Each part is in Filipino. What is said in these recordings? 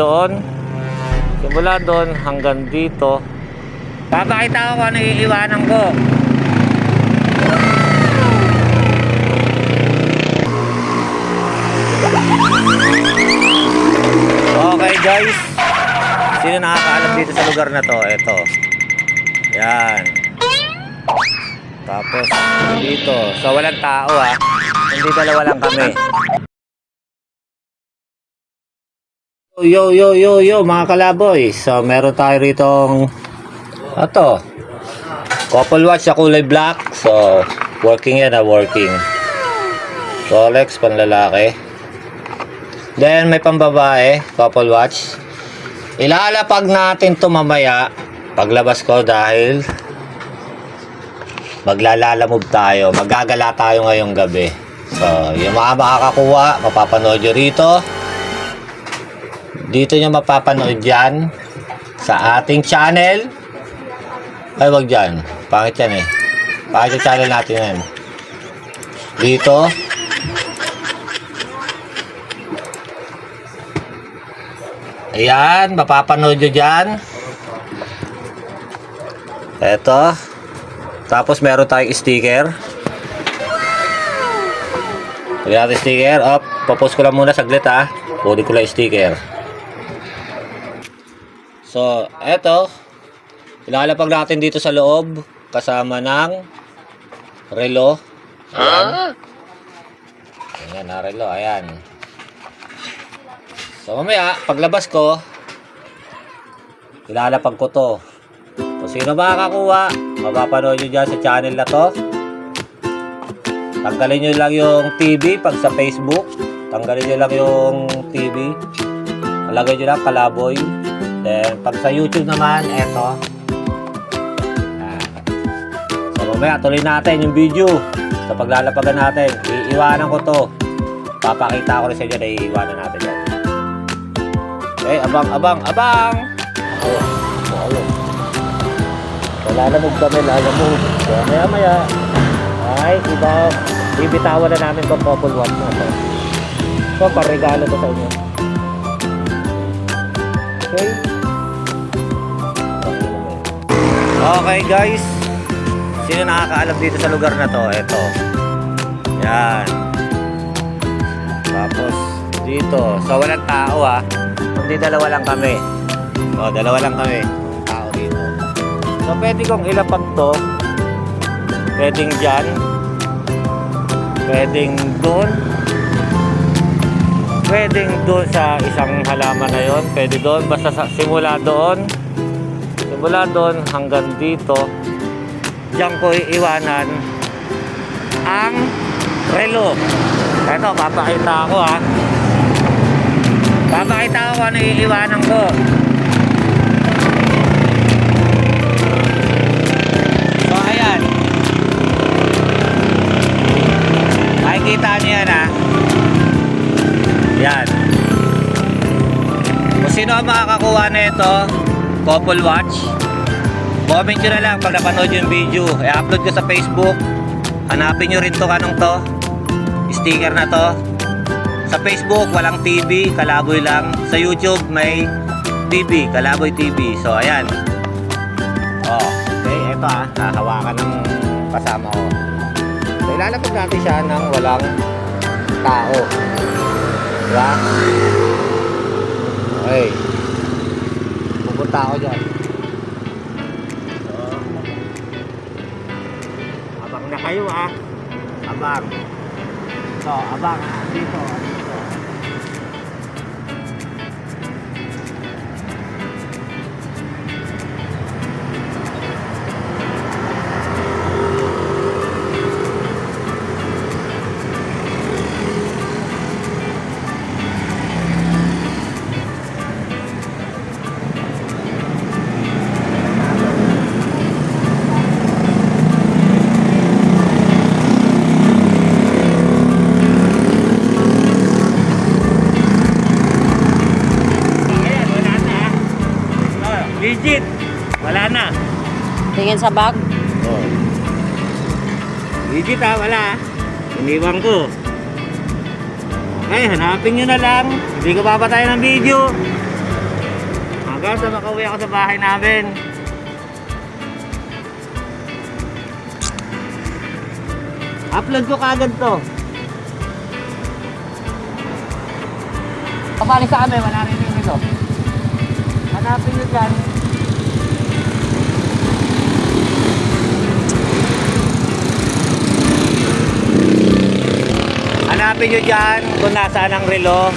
Doon, simula doon hanggang dito. Papakita ko kung ano iiwanan ko. Okay guys, sino nakakaalam dito sa lugar na to? Ito. Yan. Tapos dito, so walang tao hindi dalawa lang kami. Yo mga kalaboy. So meron tayo ritong couple watch sa kulay black. So working yan working. Rolex panlalaki. Then may pambabae couple watch. Ilalapag natin to mamaya paglabas ko dahil maglalalamove tayo. Magagala tayo ngayong gabi. So yung mga makakakuha mapapanood nyo rito. Dito nyo mapapanood yan sa ating channel. Ay wag dyan, pangit yan pangit yung channel natin yan. Dito ayan, mapapanood nyo dyan. Eto. Tapos meron tayong sticker. Lagyan natin sticker. Papost ko lang muna saglit kunin ko lang sticker. So, eto. Ilalapag natin dito sa loob kasama ng relo. Ayan. Ayan na relo, ayan. So, mamaya, paglabas ko, ilalapag ko to. So, sino makakakuha, mapapanood nyo dyan sa channel na to. Tanggalin nyo lang yung TV pag sa Facebook. Tanggalin nyo lang yung TV. Alagay nyo lang Kalaboy. Then, pag sa YouTube naman, eto. So, mamaya, tuloy natin yung video. Sa paglalapagan natin, iiwanan ko to. Papakita ko rin sa inyo na iiwanan natin yan. Okay, abang! Lalamog kami, lalamog. So, maya, ay, ibitawan na namin itong couple watch na to. So, parregalo to sa inyo. Okay. Okay guys, sino nakakaalam dito sa lugar na to? Ito. Yan. Tapos dito, so walang tao hindi dalawa lang kami. So dalawa lang kami tao dito. So pwede kong ilapag to. Pwedeng dyan. Pwedeng doon. Pwedeng doon sa isang halaman na yon. Pwede doon, basta simula doon hanggang dito. Diyan ko iiwanan ang relo. Ito, papakita ko papakita ko kung ano iiwanan ko. So ayan, makikita niyo yan yan. Kung sino ang makakakuha na ito couple watch, comment nyo na lang pag napanood yung video. I-upload ko sa Facebook. Hanapin nyo rin to kanong to sticker na to. Sa Facebook walang TV, Kalaboy lang. Sa YouTube may TV, Kalaboy TV. So ayan. Okay, ito hahawakan ng kasama ko. So ilalapag natin siya ng walang tao. Diba? Okay, pupunta ako dyan. So, abang na kayo abang. So, abang dito. Legit. Wala na. Tingin sa bag. Legit wala. Iniwan ko. Okay, hanapin nyo na lang. Hindi ko papatayin ng video. Basta makauwi ako sa bahay namin. Upload ko kagad to. Kapali sa amin, manarinig nito. Hanapin nyo dyan. Hanapin nyo dyan kung nasaan ang relo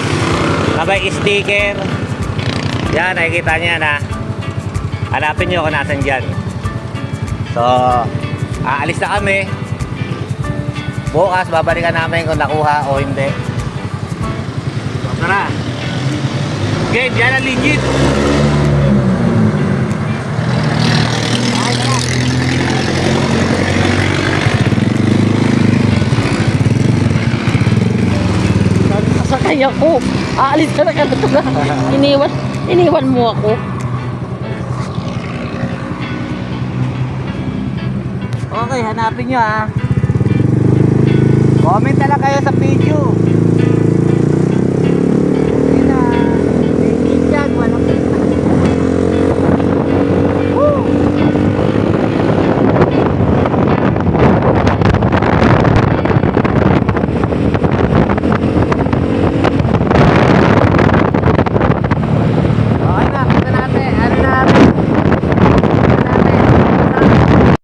na may sticker. Yan, nakikita nyo yan ha. Hanapin nyo kung nasan dyan. So, aalis na kami. Bukas, babalikan namin kung nakuha o hindi. So, tara. Okay, dyan ang legit. Ay, tara. Sasakay ako. Aalis ka na ka na ito. Iniwan mo ako. Okay, hanapin nyo ha. Comment na lang kayo sa video.